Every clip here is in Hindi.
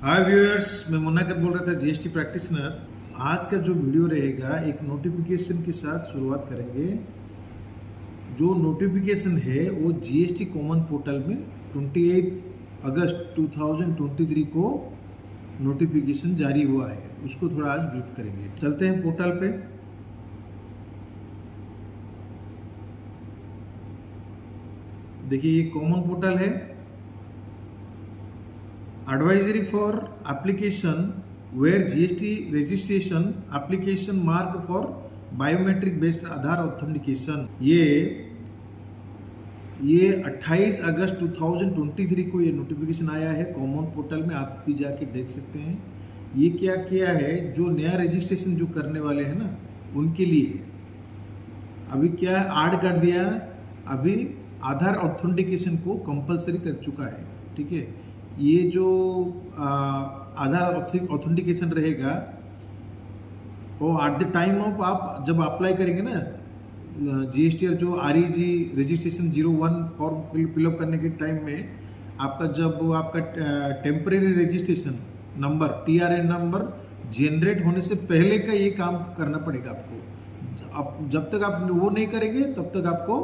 हाय व्यूअर्स, मैं मुन्ना कर बोल रहा था जीएसटी प्रैक्टिशनर। आज का जो वीडियो रहेगा एक नोटिफिकेशन के साथ शुरुआत करेंगे। जो नोटिफिकेशन है वो जीएसटी कॉमन पोर्टल में 28 अगस्त 2023 को नोटिफिकेशन जारी हुआ है, उसको थोड़ा आज ब्रीफ करेंगे। चलते हैं पोर्टल पे। देखिए ये कॉमन पोर्टल है। Advisory for application where GST registration application marked for biometric based Aadhaar authentication. ये 28 अगस्त 2023 को ये नोटिफिकेशन आया है कॉमन पोर्टल में, आप भी जाके देख सकते हैं। ये क्या किया है, जो नया रजिस्ट्रेशन जो करने वाले हैं ना उनके लिए अभी क्या ऐड कर दिया, अभी आधार ऑथेंटिकेशन को कंपलसरी कर चुका है। ठीक है, ये जो आधार ऑथेंटिकेशन रहेगा वो एट द टाइम ऑफ आप जब अप्लाई करेंगे ना जीएसटीआर जो REG रजिस्ट्रेशन 01 फॉर्म फिलअप करने के टाइम में आपका जब आपका temporary registration number TRN number generate होने से पहले का ये काम करना पड़ेगा आपको। जब तक आप वो नहीं करेंगे तब तक आपको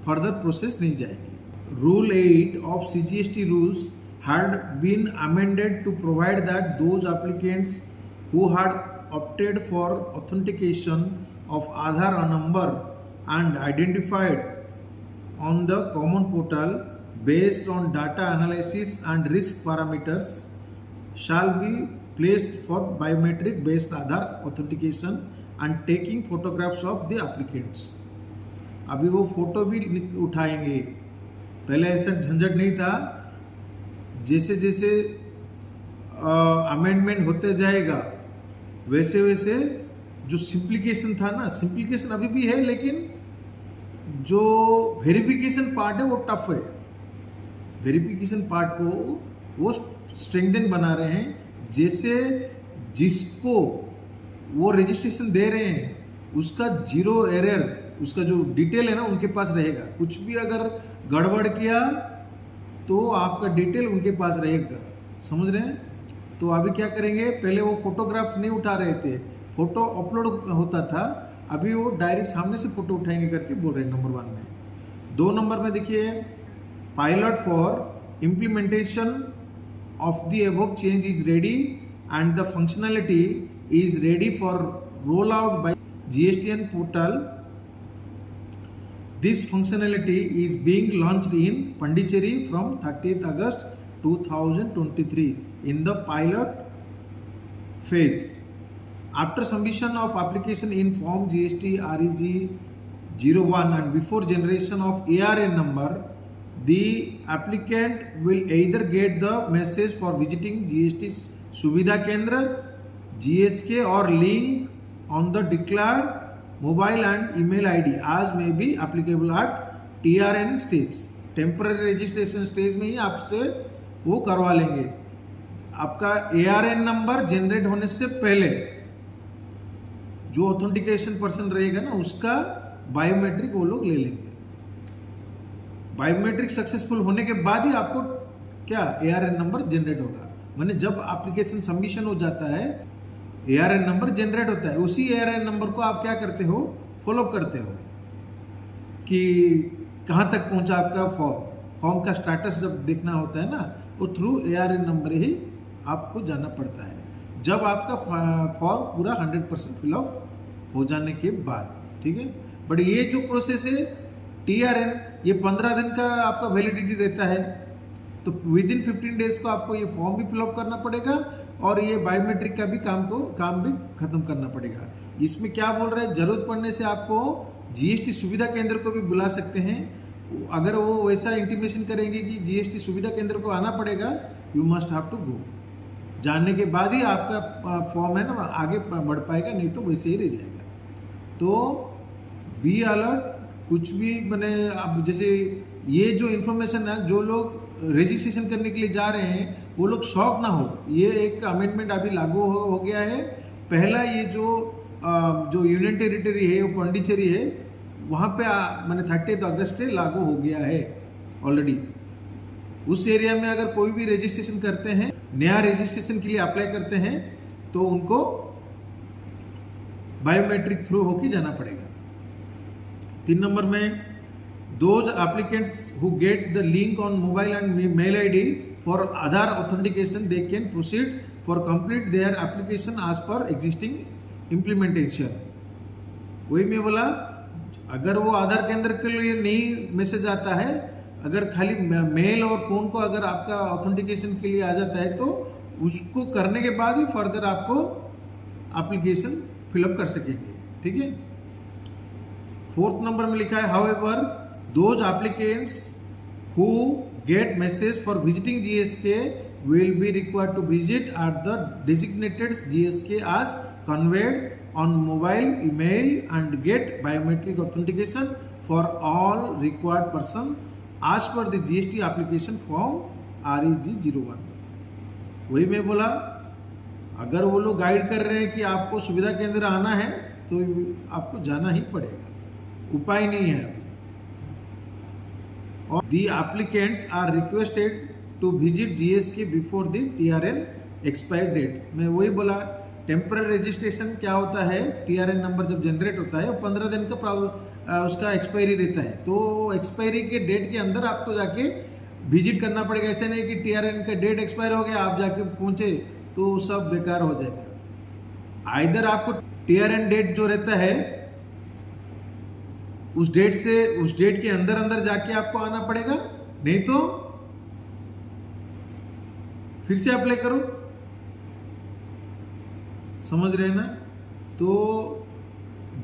फर्दर प्रोसेस नहीं जाएगी। Rule 8 of CGST rules had been amended to provide that those applicants who had opted for authentication of Aadhaar number and identified on the common portal based on data analysis and risk parameters shall be placed for biometric based Aadhaar authentication and taking photographs of the applicants। अभी वो फोटो भी उठाएंगे, पहले ऐसा झंझट नहीं था। जैसे जैसे अमेंडमेंट होते जाएगा वैसे वैसे जो सिंप्लीकेशन था ना, सिंप्लीकेशन अभी भी है, लेकिन जो वेरिफिकेशन पार्ट है वो टफ है। वेरिफिकेशन पार्ट को वो स्ट्रेंथन बना रहे हैं। जैसे जिसको वो रजिस्ट्रेशन दे रहे हैं उसका जीरो एरर, उसका जो डिटेल है ना उनके पास रहेगा। कुछ भी अगर गड़बड़ किया तो आपका डिटेल उनके पास रहेगा, समझ रहे हैं। तो अभी क्या करेंगे, पहले वो फोटोग्राफ नहीं उठा रहे थे, फोटो अपलोड होता था, अभी वो डायरेक्ट सामने से फोटो उठाएंगे करके बोल रहे हैं नंबर 1 में। 2 नंबर में देखिए, pilot for implementation of the above change is ready and the functionality is ready for roll out by GSTN portal. This functionality is being launched in Pondicherry from 30th August 2023 in the pilot phase. After submission of application in Form GST REG 01 and before generation of ARN number, the applicant will either get the message for visiting GST Suvidha Kendra GSK or link on the declared mobile and email ID आज में भी applicable at TRN stage, temporary registration stage में ही आपसे वो करवा लेंगे। आपका ARN नंबर जनरेट होने से पहले जो ऑथेंटिकेशन पर्सन रहेगा ना उसका बायोमेट्रिक वो लोग ले लेंगे। बायोमेट्रिक सक्सेसफुल होने के बाद ही आपको क्या ARN नंबर जनरेट होगा। माने जब एप्लीकेशन सबमिशन हो जाता है ARN नंबर जनरेट होता है, उसी ARN नंबर को आप क्या करते हो, फॉलो करते हो कि कहाँ तक पहुँचा आपका फॉर्म का स्टेटस जब देखना होता है ना, वो थ्रू ARN नंबर ही आपको जाना पड़ता है जब आपका फॉर्म पूरा 100% फिलअप हो जाने के बाद। ठीक है, बट ये जो प्रोसेस है TRN ये 15 दिन का आपका वैलिडिटी रहता है, तो विद इन 15 डेज को आपको ये फॉर्म भी फिलअप करना पड़ेगा और ये बायोमेट्रिक का भी काम भी खत्म करना पड़ेगा। इसमें क्या बोल रहे हैं, जरूरत पड़ने से आपको GST सुविधा केंद्र को भी बुला सकते हैं। अगर वो वैसा इंटीमेशन करेंगे कि GST सुविधा केंद्र को आना पड़ेगा, you must have to go. जानने के बाद ही आपका फॉर्म है ना आगे बढ़ पाएगा, नहीं तो वैसे ही रह जाएगा। तो बी अलर्ट, कुछ भी मैंने अब जैसे ये जो इन्फॉर्मेशन है, जो लोग रजिस्ट्रेशन करने के लिए जा रहे हैं वो लोग शौक ना हो। ये एक अमेंडमेंट अभी लागू हो गया है। पहला ये जो यूनियन टेरिटरी है वो पौंडीचेरी है, वहाँ पे मैंने 30 अगस्त से लागू हो गया है ऑलरेडी। उस एरिया में अगर कोई भी रजिस्ट्रेशन करते हैं नया रजिस्ट्रेशन के लिए अप्लाई करते हैं तो उनको बायोमेट्रिक थ्रू होके जाना पड़ेगा। 3 नंबर में those applicants who get the link on mobile and mail ID for Aadhaar authentication, they can proceed for complete their application as per existing implementation। वही मैं बोला, अगर वो आधार केंद्र के लिए नहीं मैसेज आता है, अगर खाली मेल और फोन को अगर आपका ऑथेंटिकेशन के लिए आ जाता है तो उसको करने के बाद ही फर्दर आपको एप्लीकेशन फिलअप कर सकेंगे। ठीक है। 4th नंबर में लिखा है however those applicants who get message for visiting GSK will be required to visit at the designated GSK as conveyed on mobile, email and get biometric authentication for all required person as per the GST application form REG 01। वही मैं बोला, अगर वो लोग गाइड कर रहे हैं कि आपको सुविधा केंद्र आना है तो आपको जाना ही पड़ेगा, उपाय नहीं है। The applicants are requested to visit GSK before the TRN expiry date। मैं वही बोला, टेम्पररी रजिस्ट्रेशन क्या होता है, TRN नंबर जब जनरेट होता है वो 15 दिन का उसका एक्सपायरी रहता है, तो एक्सपायरी के डेट के अंदर आपको जाके विजिट करना पड़ेगा। ऐसे नहीं कि TRN का डेट एक्सपायर हो गया आप जाके पहुंचे तो सब बेकार हो जाएगा। आइदर आपको TRN डेट जो रहता है उस डेट के अंदर जाके आपको आना पड़ेगा, नहीं तो फिर से अप्लाई करो। समझ रहे हैं ना? तो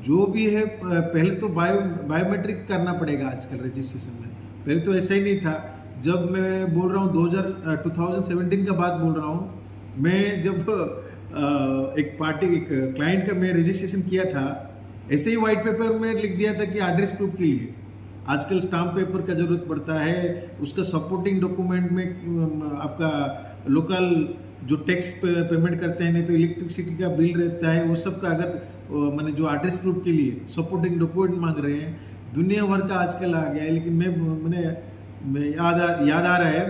जो भी है पहले तो बायोमेट्रिक करना पड़ेगा आजकल रजिस्ट्रेशन में। पहले तो ऐसा ही नहीं था। जब मैं बोल रहा हूँ 2017 का बात बोल रहा हूँ, मैं जब एक क्लाइंट का मैं रजिस्ट्रेशन किया था, ऐसे ही व्हाइट पेपर में लिख दिया था कि एड्रेस प्रूफ के लिए आजकल स्टाम्प पेपर का जरूरत पड़ता है, उसका सपोर्टिंग डॉक्यूमेंट में आपका लोकल जो टैक्स पेमेंट करते हैं, नहीं तो इलेक्ट्रिसिटी का बिल रहता है, वो सब का अगर मैंने जो एड्रेस प्रूफ के लिए सपोर्टिंग डॉक्यूमेंट मांग रहे हैं, दुनिया भर का आजकल आ गया है। लेकिन मैं याद आ रहा है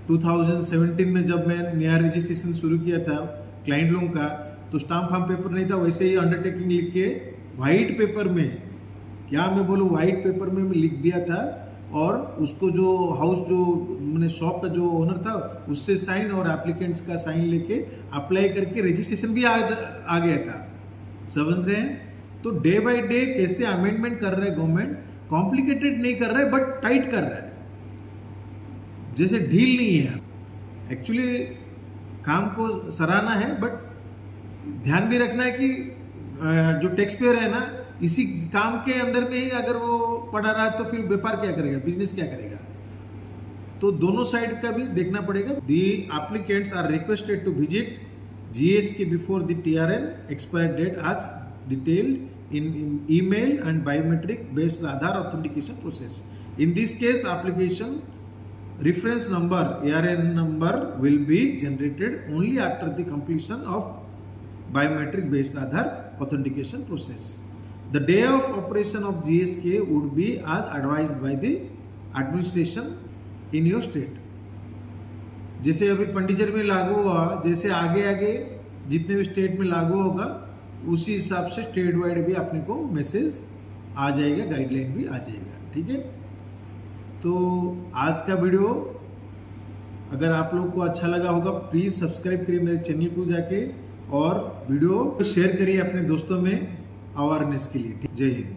2017 में जब मैं नया रजिस्ट्रेशन शुरू किया था क्लाइंट लोगों का, तो स्टाम्प फार्म पेपर नहीं था, वैसे ही अंडरटेकिंग लिख के व्हाइट पेपर में, क्या मैं बोलूँ, व्हाइट पेपर में लिख दिया था और उसको जो हाउस जो मैंने शॉप का जो ओनर था उससे साइन और एप्लीकेंट्स का साइन लेके अप्लाई करके रजिस्ट्रेशन भी आ गया था। समझ रहे हैं? तो डे बाय डे कैसे अमेंडमेंट कर रहे हैं गवर्नमेंट, कॉम्प्लिकेटेड नहीं कर रहा है बट टाइट कर रहा है, जैसे ढील नहीं है। एक्चुअली काम को सराहना है बट ध्यान भी रखना है कि जो टैक्स पेयर है ना, इसी काम के अंदर में ही अगर वो पड़ा रहा तो फिर व्यापार क्या करेगा, बिजनेस क्या करेगा। तो दोनों साइड का भी देखना पड़ेगा। The applicants are requested to visit GSK before the TRN expire date आज detailed in email and biometric based Aadhaar authentication process. In this case, application reference number ARN number will be generated only after the completion of biometric based Aadhaar authentication process. The day of operation of GSK would be as advised by the administration in your state. जैसे अभी पंडिचेरी में लागू हुआ, जैसे आगे आगे जितने भी स्टेट में लागू होगा उसी हिसाब से स्टेट वाइड भी अपने को मैसेज आ जाएगा, गाइडलाइन भी आ जाएगा। ठीक है। तो आज का वीडियो अगर आप लोग को अच्छा लगा होगा प्लीज़ सब्सक्राइब करिए मेरे चैनल को जाके और वीडियो शेयर करिए अपने दोस्तों में अवेयरनेस के लिए। जय हिंद।